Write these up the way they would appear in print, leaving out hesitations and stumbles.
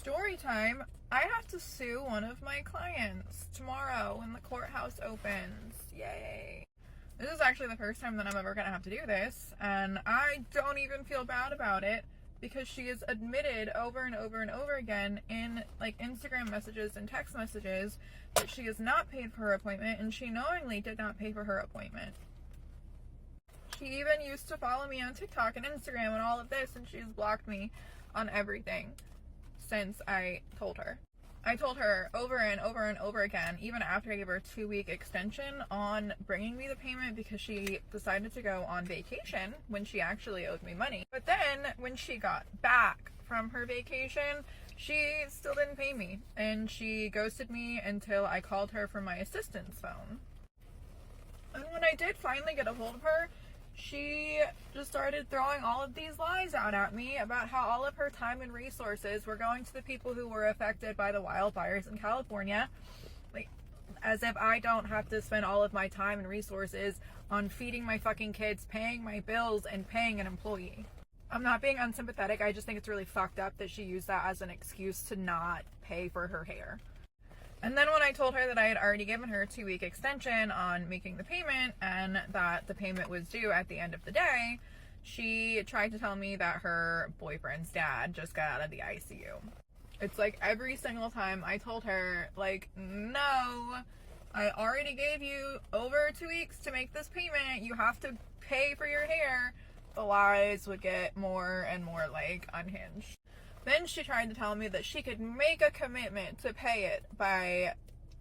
story time. I have to sue one of my clients tomorrow when the courthouse opens. Yay. This is actually the first time that I'm ever going to have to do this, and I don't even feel bad about it because she has admitted over and over and over again in like Instagram messages and text messages that she has not paid for her appointment, and she knowingly did not pay for her appointment. She even used to follow me on TikTok and Instagram and all of this, and she's blocked me on everything since I told her. I told her over and over and over again, even after I gave her a 2-week extension on bringing me the payment, because she decided to go on vacation when she actually owed me money. But then when she got back from her vacation, she still didn't pay me, and she ghosted me until I called her from my assistant's phone. And when I did finally get a hold of her, she just started throwing all of these lies out at me about how all of her time and resources were going to the people who were affected by the wildfires in California. Like, as if I don't have to spend all of my time and resources on feeding my fucking kids, paying my bills, and paying an employee. I'm not being unsympathetic, I just think it's really fucked up that she used that as an excuse to not pay for her hair. And then when I told her that I had already given her a 2-week extension on making the payment and that the payment was due at the end of the day, she tried to tell me that her boyfriend's dad just got out of the ICU. It's like every single time I told her, like, no, I already gave you over 2 weeks to make this payment. You have to pay for your hair. The lies would get more and more, like, unhinged. Then she tried to tell me that she could make a commitment to pay it by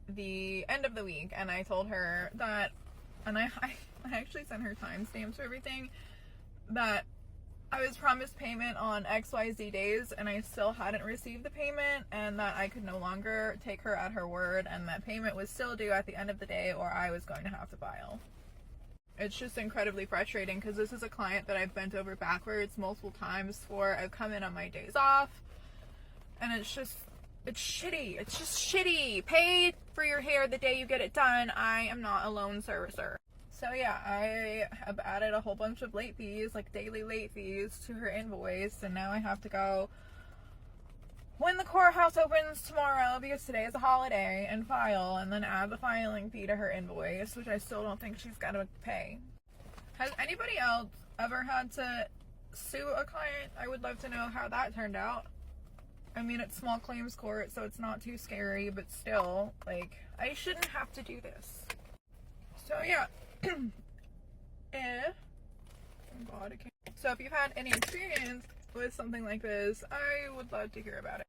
the end of the week, and I told her that, and I actually sent her timestamps for everything, that I was promised payment on XYZ days and I still hadn't received the payment, and that I could no longer take her at her word, and that payment was still due at the end of the day or I was going to have to file. It's just incredibly frustrating because this is a client that I've bent over backwards multiple times for. I've come in on my days off, and it's shitty. It's just shitty. Pay for your hair the day you get it done. I am not a loan servicer. So yeah, I have added a whole bunch of late fees, like daily late fees, to her invoice, and now I have to go when the courthouse opens tomorrow, because today is a holiday, and file, and then add the filing fee to her invoice, which I still don't think she's got to pay. Has anybody else ever had to sue a client? I would love to know how that turned out. I mean, it's small claims court, so it's not too scary, but still, like, I shouldn't have to do this. So yeah, so if you've had any experience with something like this, I would love to hear about it.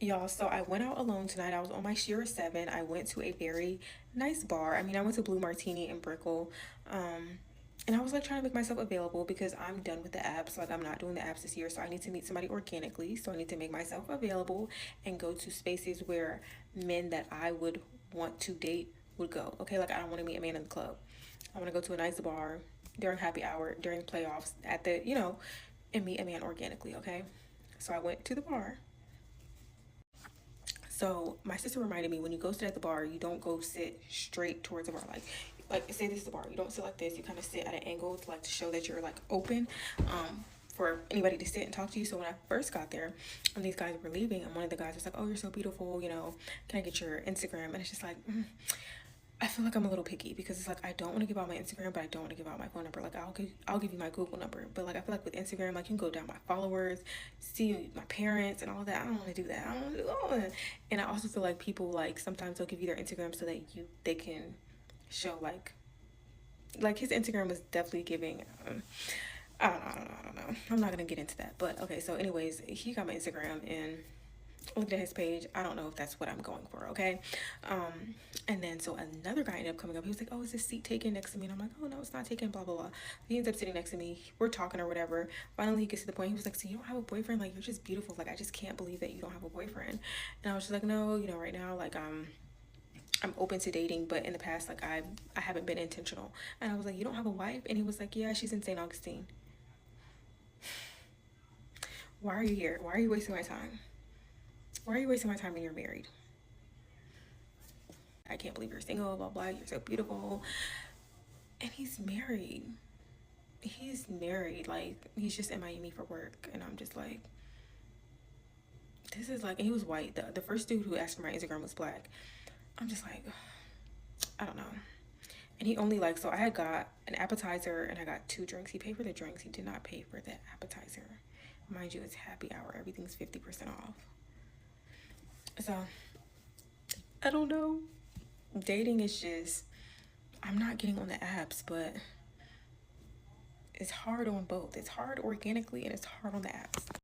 Y'all, so I went out alone tonight. I was on my Sheer 7. I went to a very nice bar. I mean, I went to Blue Martini in Brickell. And I was like trying to make myself available because I'm done with the apps. Like, I'm not doing the apps this year, so I need to meet somebody organically. So I need to make myself available and go to spaces where men that I would want to date would go. Okay, like, I don't want to meet a man in the club. I want to go to a nice bar during happy hour, during playoffs, at the, and meet a man organically, okay? So I went to the bar. So my sister reminded me, when you go sit at the bar, you don't go sit straight towards the bar. Like say this is the bar. You don't sit like this. You kind of sit at an angle to show that you're like open for anybody to sit and talk to you. So when I first got there and these guys were leaving, and one of the guys was like, "Oh, you're so beautiful, can I get your Instagram?" And it's just like, I feel like I'm a little picky because it's like, I don't want to give out my Instagram, but I don't want to give out my phone number. Like, I'll give you my Google number, but like, I feel like with Instagram, like, you can go down my followers, see my parents and all that. I don't want to do that. I don't want to do all that. And I also feel like people, like, sometimes they'll give you their Instagram so that they can show like his Instagram was definitely giving, I don't know. I'm not gonna get into that, but okay. So anyways, he got my Instagram and looked at his page. I don't know if that's what I'm going for, okay? And then so another guy ended up coming up. He was like, "Oh, is this seat taken next to me?" And I'm like, "Oh no, it's not taken, blah blah blah." He ends up sitting next to me. We're talking or whatever. Finally he gets to the point. He was like, "So you don't have a boyfriend? Like, you're just beautiful. Like, I just can't believe that you don't have a boyfriend." And I was just like, "No, right now, like, I'm open to dating, but in the past, like, I haven't been intentional." And I was like, "You don't have a wife?" And he was like, "Yeah, she's in St. Augustine." Why are you here? Why are you wasting my time? Why are you wasting my time when you're married? I can't believe you're single, blah, blah, you're so beautiful. And he's married. Like, he's just in Miami for work. And I'm just like, This is like, he was white. The first dude who asked for my Instagram was black. I'm just like, I don't know. And he only like, so I had got an appetizer and I got 2 drinks. He paid for the drinks. He did not pay for the appetizer. Mind you, it's happy hour. Everything's 50% off. So, I don't know. Dating is just, I'm not getting on the apps, but it's hard on both. It's hard organically and it's hard on the apps.